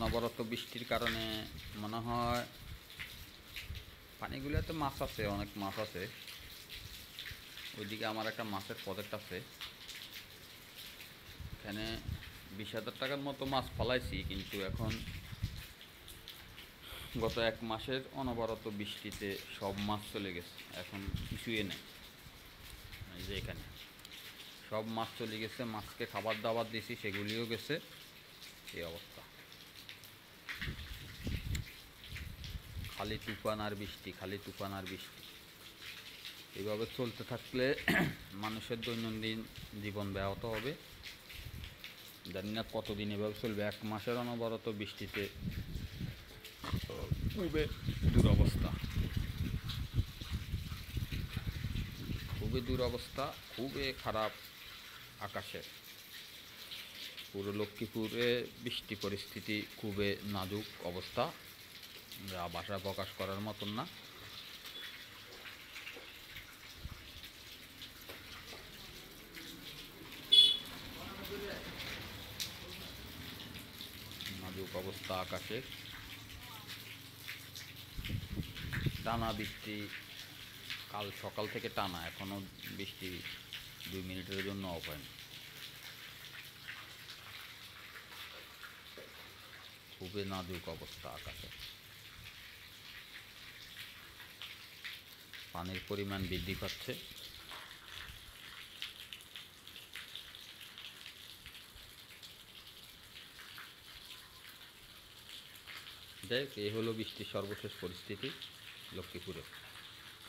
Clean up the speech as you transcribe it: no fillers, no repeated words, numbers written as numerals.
অনবরত বৃষ্টির কারণে মনে হয় পানিগুলোতে মাছ আছে, অনেক মাছ আছে। ওইদিকে আমার একটা মাছের প্রজেক্ট আছে, এখানে 20,000 টাকার মতো মাছ ফলাইছি, কিন্তু এখন গত 1 মাসের অনবরত বৃষ্টিতে সব মাছ চলে গেছে, এখন কিছুই নেই। এই যে এখানে সব মাছ চলে গেছে, মাছকে খাবার দাবার দিয়েছি, সেগুলিও গেছে। এই অবস্থা, খালি তুফান আর বৃষ্টি, খালি তুফান আর বৃষ্টি। এইভাবে চলতে থাকলে মানুষের দৈনন্দিন জীবন ব্যাহত হবে। জানি না কতদিন এভাবে চলবে। 1 মাসের অনবরত বৃষ্টিতে খুবই দুরবস্থা, খুবই দুরবস্থা, খুবই খারাপ আকাশের। পুরো লক্ষ্মীপুরে বৃষ্টি পরিস্থিতি খুবই নাজুক অবস্থা, যা ভাষা প্রকাশ করার মতন না। নাজুক অবস্থা আকাশের, টানা বৃষ্টি, কাল সকাল থেকে টানা, এখনও বৃষ্টি 2 মিনিটের জন্য অফ হয়নি। খুবই নাজুক অবস্থা আকাশে। পানির পরিমাণ বৃদ্ধি পাচ্ছে। যাই হোক, এই হলো বৃষ্টির সর্বশেষ পরিস্থিতি লক্ষ্মীপুরে।